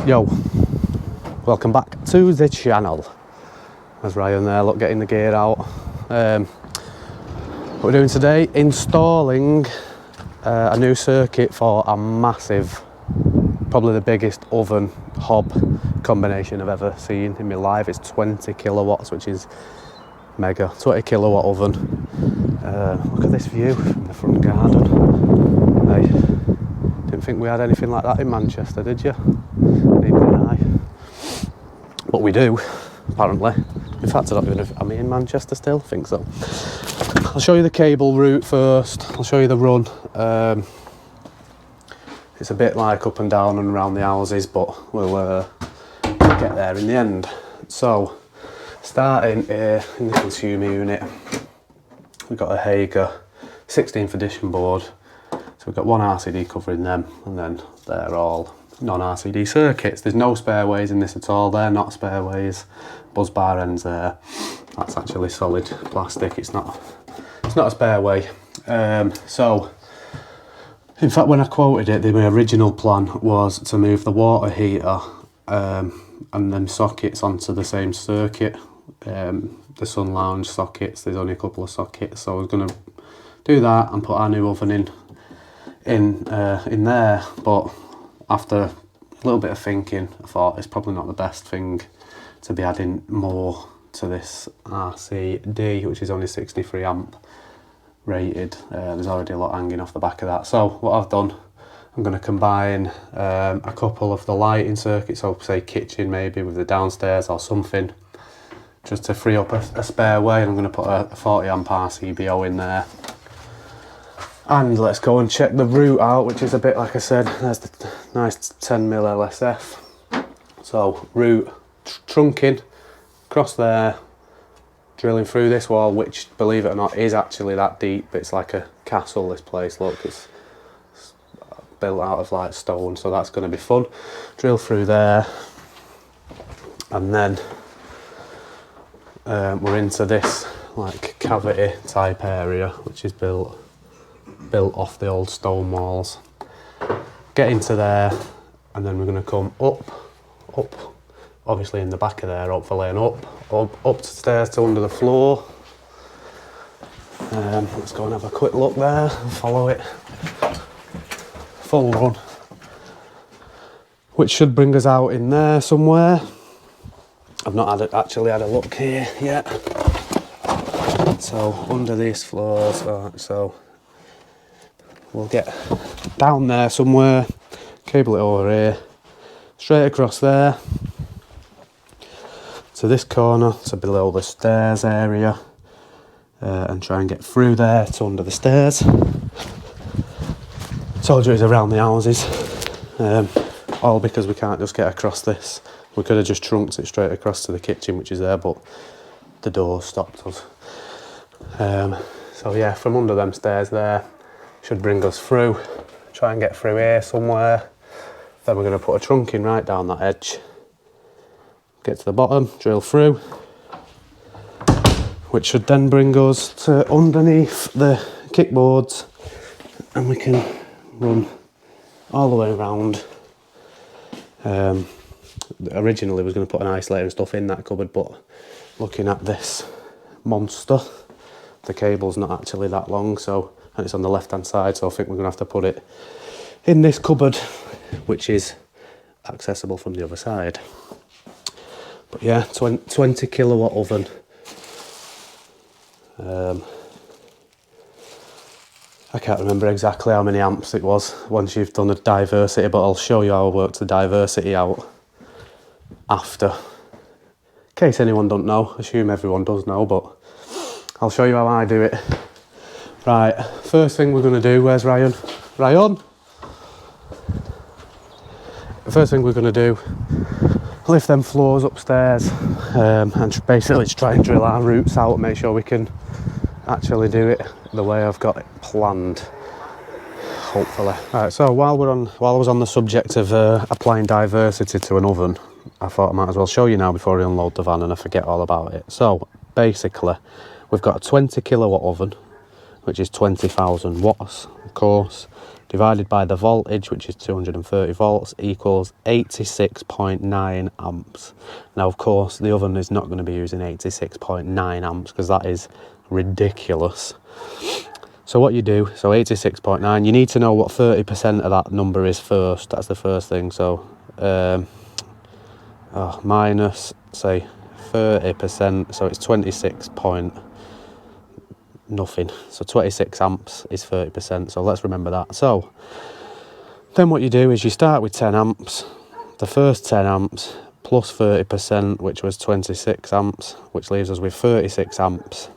Yo, welcome back to the channel. There's Ryan there, look, getting the gear out. What we're doing today, installing a new circuit for a massive, probably the biggest oven hob combination I've ever seen in my life. It's 20 kilowatts, which is mega. 20 kilowatt oven. Look at this view from the front garden. Hey, didn't think we had anything like that in Manchester, did you? Neither did I. But we do, apparently. In fact, I don't even know if I'm in Manchester still. I think so. I'll show you the cable route first. I'll show you the run. It's a bit like up and down and around the houses, but we'll get there in the end. So, starting here in the consumer unit, we've got a Hager 16th edition board. So we've got one RCD covering them, and then they're all non-RCD circuits. There's no spare ways in this at all. They're not spare ways. Buzz bar ends there. That's actually solid plastic. It's not a spare way. So, in fact, when I quoted it, my original plan was to move the water heater and then sockets onto the same circuit. The sun lounge sockets, there's only a couple of sockets, so I was going to do that and put our new oven in there. But after a little bit of thinking, I thought it's probably not the best thing to be adding more to this RCD, which is only 63 amp rated. There's already a lot hanging off the back of that. So what I've done, I'm going to combine a couple of the lighting circuits, so say kitchen maybe with the downstairs or something, just to free up a spare way. And I'm going to put a 40 amp RCBO in there. And let's go and check the route out, which is a bit, like I said, there's the nice 10mm LSF. So route, trunking across there, drilling through this wall, which, believe it or not, is actually that deep. It's like a castle, this place, look, it's built out of like stone, so that's going to be fun. Drill through there, and then we're into this like cavity type area, which is built off the old stone walls. Get into there, and then we're going to come up, obviously in the back of there, hopefully, and up the stairs to under the floor. Let's go and have a quick look there and follow it. Full run, which should bring us out in there somewhere. I've not actually had a look here yet. So under these floors, so we'll get down there somewhere, cable it over here, straight across there to this corner, to below the stairs area, and try and get through there to under the stairs. Told you it's around the houses, all because we can't just get across this. We could have just trunked it straight across to the kitchen, which is there, but the door stopped us. So yeah, from under them stairs there, should bring us through. Try and get through here somewhere. Then we're going to put a trunking right down that edge. Get to the bottom, drill through, which should then bring us to underneath the kickboards, and we can run all the way around. Originally was going to put an isolator and stuff in that cupboard, but looking at this monster, the cable's not actually that long, so, and it's on the left hand side, so I think we're going to have to put it in this cupboard, which is accessible from the other side. But yeah, 20 kilowatt oven. I can't remember exactly how many amps it was once you've done the diversity, but I'll show you how I worked the diversity out after. In case anyone don't know, assume everyone does know, but I'll show you how I do it. Right, first thing we're going to do, where's Ryan? Ryan? The first thing we're going to do, lift them floors upstairs, and basically just try and drill our roots out and make sure we can actually do it the way I've got it planned, hopefully. Right, so while I was on the subject of applying diversity to an oven, I thought I might as well show you now before I unload the van and I forget all about it. So basically, we've got a 20 kilowatt oven, which is 20,000 watts, of course. divided by the voltage, which is 230 volts, equals 86.9 amps. Now, of course, the oven is not going to be using 86.9 amps because that is ridiculous. So what you do, so 86.9, you need to know what 30% of that number is first. That's the first thing. So minus, say, 30%, so it's 26 point nothing. So 26 amps is 30%, so let's remember that. So then what you do is you start with 10 amps, the first 10 amps plus 30%, which was 26 amps, which leaves us with 36 amps.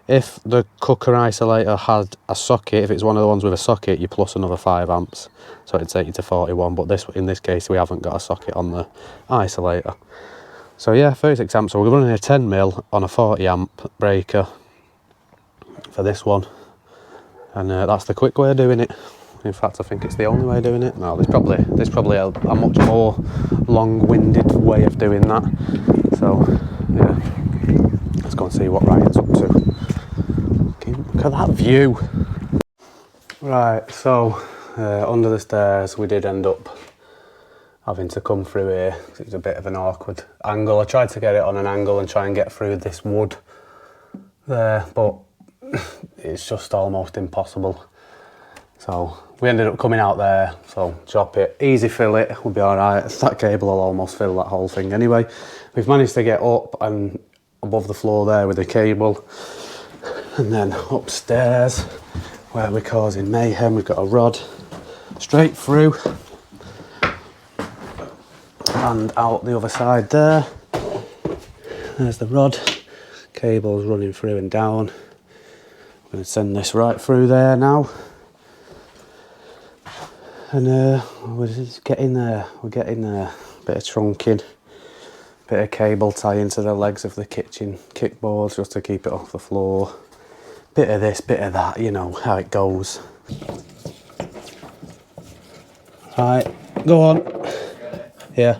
If the cooker isolator had a socket, if it's one of the ones with a socket, you plus another 5 amps. So it'd take you to 41, but in this case, we haven't got a socket on the isolator. So yeah, 36 amps. So we're running a 10 mil on a 40 amp breaker for this one. And that's the quick way of doing it. In fact, I think it's the only way of doing it. No, there's probably a much more long-winded way of doing that. So yeah, let's go and see what Ryan's up to. Look at that view. Right, so under the stairs we did end up having to come through here. It was a bit of an awkward angle. I tried to get it on an angle and try and get through this wood there, but it's just almost impossible. So we ended up coming out there, so chop it, easy fill it, we'll be alright. That cable will almost fill that whole thing anyway. We've managed to get up and above the floor there with the cable. And then upstairs, where we're causing mayhem, we've got a rod straight through and out the other side there. There's the rod, cable's running through and down. I'm going to send this right through there now. And we're just getting there, we're getting there. Bit of trunking, bit of cable tying to the legs of the kitchen kickboards just to keep it off the floor. Bit of this, bit of that, you know how it goes. Right, go on. Yeah.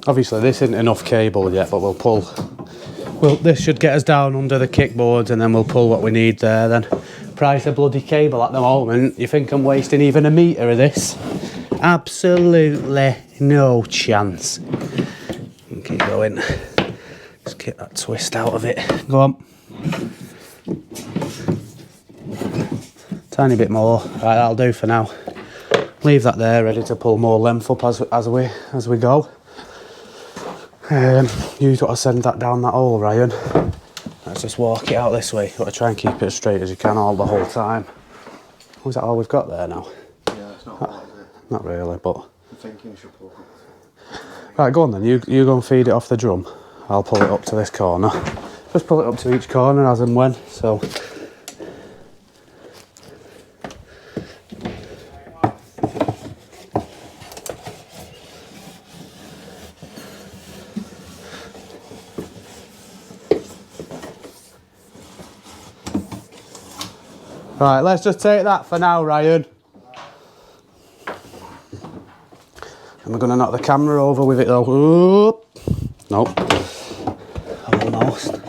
Obviously this isn't enough cable yet, but we'll pull. Well, this should get us down under the kickboards and then we'll pull what we need there then. Price of bloody cable at the moment, you think I'm wasting even a metre of this? Absolutely no chance. Keep going. Just get that twist out of it. Go on. Tiny bit more. Right, that'll do for now. Leave that there, ready to pull more length up as we go. You've got to send that down that hole, Ryan. Let's just walk it out this way. You've got to try and keep it as straight as you can all the whole time. Is that all we've got there now? Yeah, it's not bad. Not really, but... I'm thinking you should pull it. Right, go on then. You go and feed it off the drum. I'll pull it up to this corner. Just pull it up to each corner as and when, so... Right, let's just take that for now, Ryan. And we're going to knock the camera over with it though. Oop. Nope. Almost.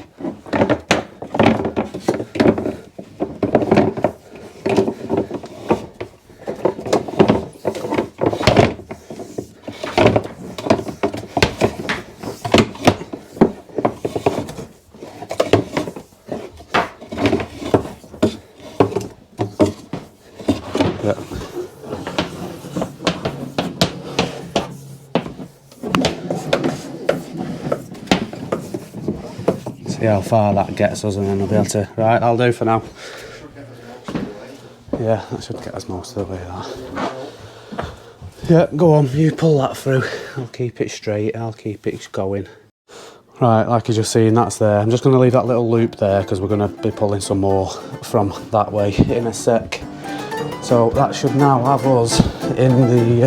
Yeah. See how far that gets us and then we'll be able to... Right, I'll do for now. Yeah, that should get us most of the way, that. Yeah, go on, you pull that through. I'll keep it straight, I'll keep it going. Right, like you just seen, that's there. I'm just going to leave that little loop there because we're going to be pulling some more from that way in a sec. So that should now have us in the...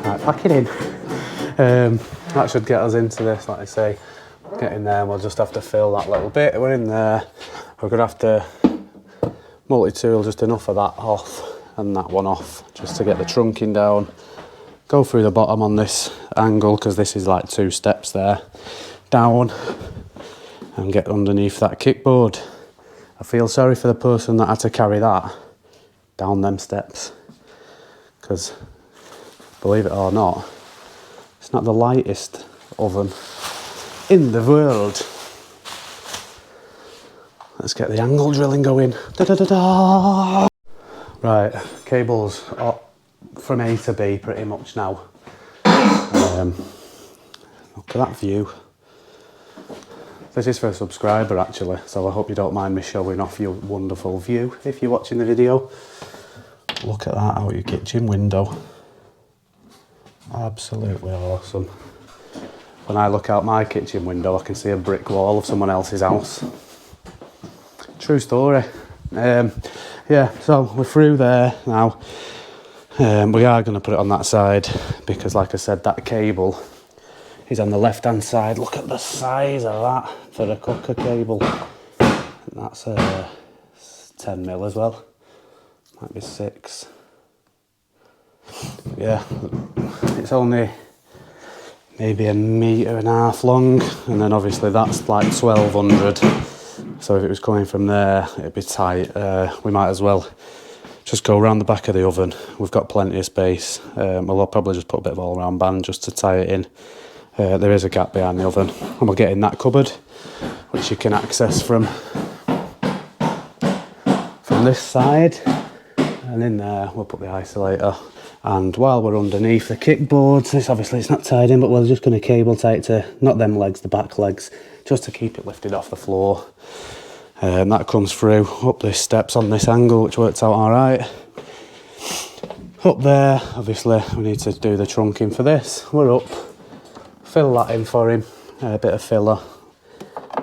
Right, pack it in. That should get us into this, like I say. Get in there and we'll just have to fill that little bit. We're in there. We're going to have to multi-tool just enough of that off and that one off just to get the trunking down. go through the bottom on this angle, because this is like 2 steps there, down, and get underneath that kickboard. I feel sorry for the person that had to carry that down them steps, because believe it or not, it's not the lightest oven in the world. Let's get the angle drilling going. Da -da -da -da. Right, cables are from A to B pretty much now. Look at that view. This is for a subscriber actually, so I hope you don't mind me showing off your wonderful view if you're watching the video. Look at that out your kitchen window. Absolutely awesome. When I look out my kitchen window, I can see a brick wall of someone else's house. True story. Yeah, so we're through there now. We are going to put it on that side because, like I said, that cable is on the left hand side. Look at the size of that for a cooker cable. And that's 10 mil as well. Might be 6. Yeah, it's only maybe 1.5 meters long, and then obviously that's like 1200. So if it was coming from there, it'd be tight. We might as well just go around the back of the oven. We've got plenty of space. We'll probably just put a bit of all-round band just to tie it in. There is a gap behind the oven, and we'll get in that cupboard, which you can access from this side. And in there, we'll put the isolator. And while we're underneath the kickboards, it's not tied in, but we're just going to cable tie it to, not them legs, the back legs, just to keep it lifted off the floor. That comes through up these steps on this angle, which worked out all right. Up there, obviously, we need to do the trunking for this. We're up, fill that in for him, a bit of filler.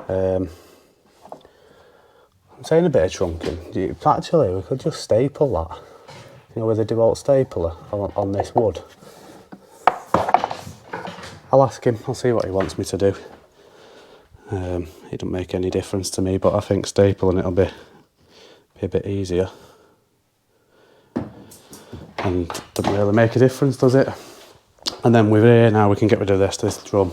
I'm saying a bit of trunking. Actually, we could just staple that. You know, with a DeWalt stapler on this wood. I'll ask him, I'll see what he wants me to do. It don't make any difference to me, but I think stapling it'll be a bit easier. And doesn't really make a difference, does it? And then we're here now, we can get rid of this drum.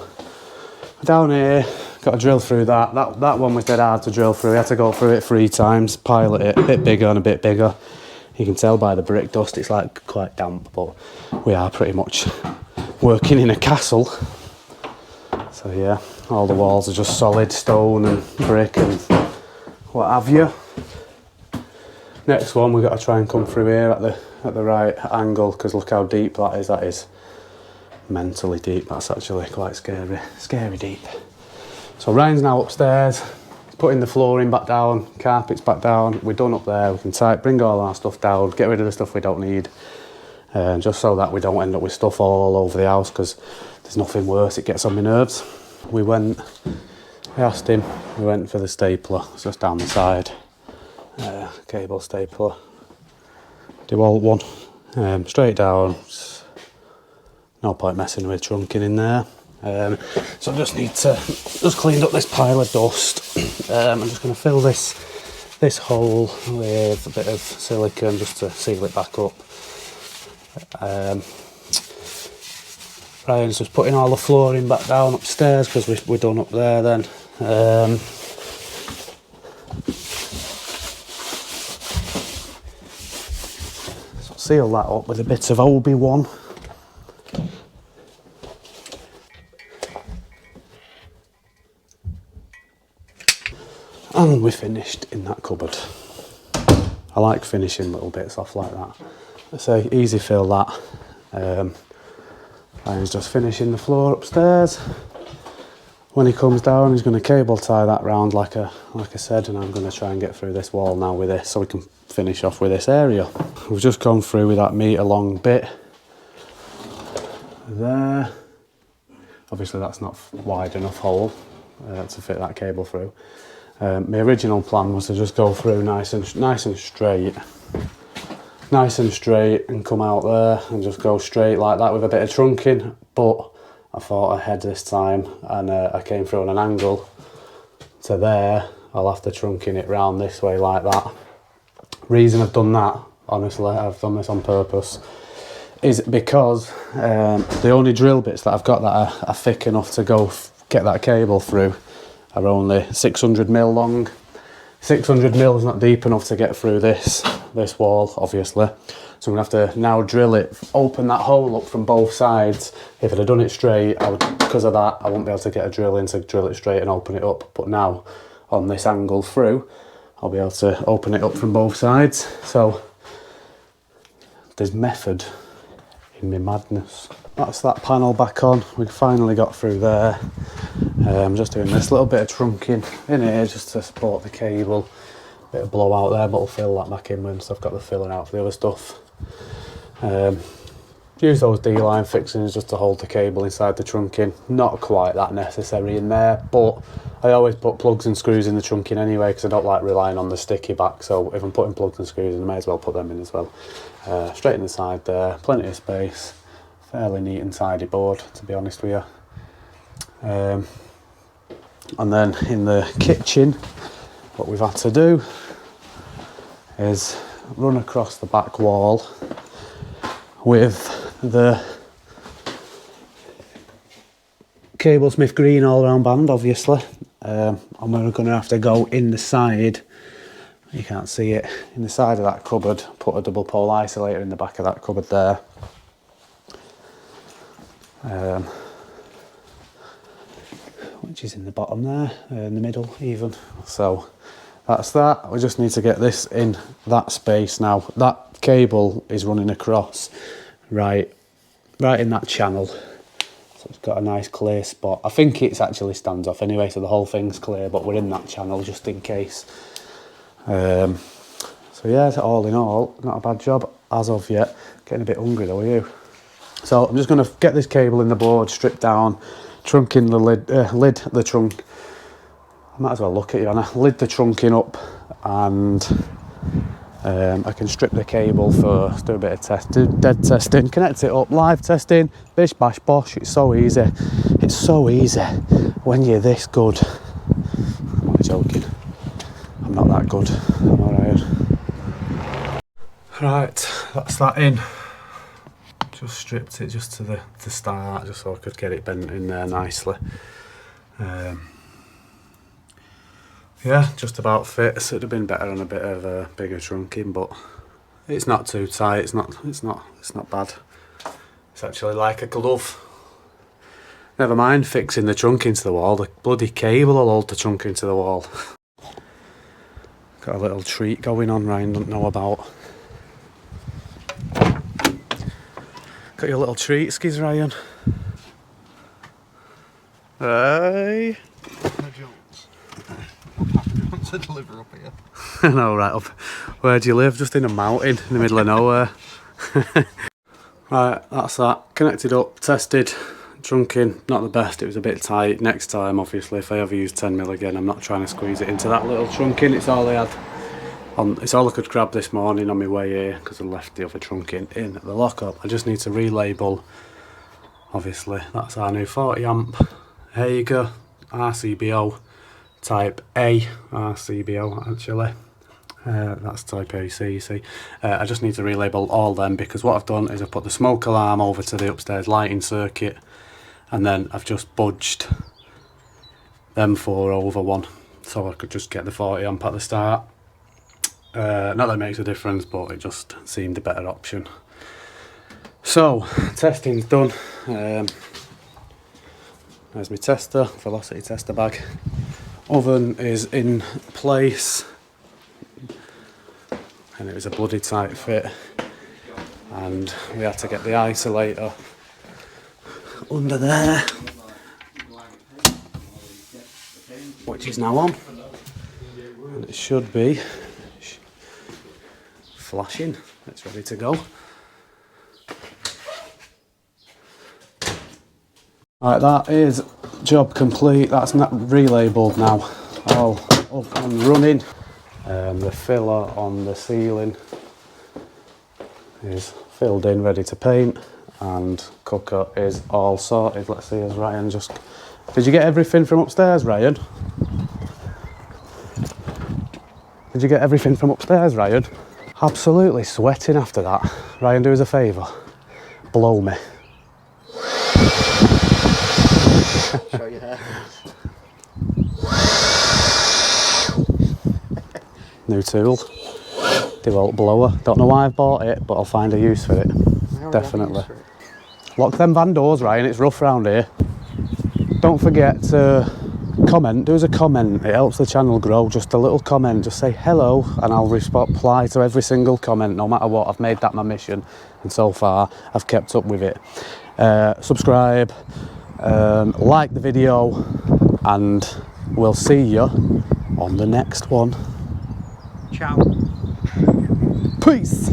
Down here, got to drill through that. That one was dead hard to drill through. We had to go through it 3 times, pilot it, a bit bigger and a bit bigger. You can tell by the brick dust, it's like quite damp, but we are pretty much working in a castle. So yeah, all the walls are just solid stone and brick and what have you. Next one, we've got to try and come through here at the right angle, because look how deep that is. That is mentally deep. That's actually quite scary deep. So Ryan's now upstairs. Putting the flooring back down, carpets back down. We're done up there. We can bring all our stuff down, get rid of the stuff we don't need, just so that we don't end up with stuff all over the house, because there's nothing worse. It gets on my nerves. I asked him. We went for the stapler. It's just down the side. Cable stapler. DeWalt one. Straight down. No point messing with trunking in there. So I just need to cleaned up this pile of dust. I'm just going to fill this hole with a bit of silicone just to seal it back up. Ryan's just putting all the flooring back down upstairs because we're done up there then. So seal that up with a bit of Obi-Wan. And we're finished in that cupboard. I like finishing little bits off like that. Let's say easy fill that. Ryan's just finishing the floor upstairs. When he comes down, he's going to cable tie that round like I said, and I'm going to try and get through this wall now with this so we can finish off with this area. We've just gone through with that metre long bit there. Obviously that's not wide enough hole to fit that cable through. My original plan was to just go through nice and straight, and come out there and just go straight like that with a bit of trunking, but I thought ahead this time, and I came through on an angle to there. I'll have to trunking it round this way like that. Reason I've done that, honestly, I've done this on purpose, is because the only drill bits that I've got that are thick enough to go get that cable through are only 600mm long. 600mm is not deep enough to get through this wall, obviously. So I'm gonna have to now drill it, open that hole up from both sides. If I'd have done it straight, because of that, I wouldn't be able to get a drill in to drill it straight and open it up. But now, on this angle through, I'll be able to open it up from both sides. So there's method in my madness. That's that panel back on. We finally got through there. I'm just doing this little bit of trunking in here just to support the cable. Bit of blowout there, but I'll fill that back in once I've got the filler out for the other stuff. Use those D-line fixings just to hold the cable inside the trunking. Not quite that necessary in there, but I always put plugs and screws in the trunking anyway because I don't like relying on the sticky back. So if I'm putting plugs and screws in, I may as well put them in as well. Straight in the side there, plenty of space. Fairly neat and tidy board, to be honest with you. And then in the kitchen, what we've had to do is run across the back wall with the Cable Smith green all round band, obviously. And we're going to have to go in the side, you can't see it, in the side of that cupboard, put a double pole isolator in the back of that cupboard there. Which is in the bottom there, in the middle even. So that's that. We just need to get this in that space now. That cable is running across right in that channel. So it's got a nice clear spot. I think it's actually stands off anyway, so the whole thing's clear, but we're in that channel just in case. So yeah, all in all, not a bad job as of yet. Getting a bit hungry though, are you? So I'm just going to get this cable in the board, strip down, trunk in the lid the trunk. I might as well look at you, Anna. Lid the trunking up, and I can strip the cable first, do a bit of dead testing, connect it up, live testing, bish bash bosh. It's so easy. It's so easy when you're this good. I'm only joking. I'm not that good. I'm alright. Right, that's that in. Just stripped it just to the start, just so I could get it bent in there nicely. Yeah, just about fits. It'd have been better on a bit of a bigger trunking, but it's not too tight. It's not bad. It's actually like a glove. Never mind fixing the trunk into the wall. The bloody cable will hold the trunk into the wall. Got a little treat going on Ryan doesn't know about. Got your little treat, skis Ryan. Hey. To deliver up here. I know, right up. Where do you live? Just in a mountain in the middle of nowhere. Right, that's that. Connected up, tested, trunking. Not the best, it was a bit tight. Next time, obviously, if I ever use 10mm again, I'm not trying to squeeze it into that little trunking. It's all I had. It's all I could grab this morning on my way here because I left the other trunking in the lockup. I just need to relabel. Obviously, that's our new 40 amp Hager RCBO. Type A RCBO actually. That's type AC, you see. I just need to relabel all them because what I've done is I've put the smoke alarm over to the upstairs lighting circuit, and then I've just budged them four over one so I could just get the 40 amp at the start. Not that it makes a difference, but it just seemed a better option. So testing's done. There's my tester, velocity tester bag. Oven is in place, and it was a bloody tight fit, and we had to get the isolator under there, which is now on, and it should be flashing. It's ready to go. Right, that is job complete. That's not relabeled now. All up and running. The filler on the ceiling is filled in, ready to paint, and cooker is all sorted. Let's see, as Ryan just... Did you get everything from upstairs, Ryan? Did you get everything from upstairs, Ryan? Absolutely sweating after that. Ryan, do us a favour. blow me. Show your hair. New tool. DeWalt blower. Don't know why I've bought it, but I'll find a use for it. Definitely. Lock them van doors, Ryan. It's rough round here. Don't forget to comment. Do us a comment. It helps the channel grow. Just a little comment. Just say hello, and I'll reply to every single comment, no matter what. I've made that my mission, and so far I've kept up with it. Subscribe, like the video, and we'll see you on the next one. Ciao. Peace.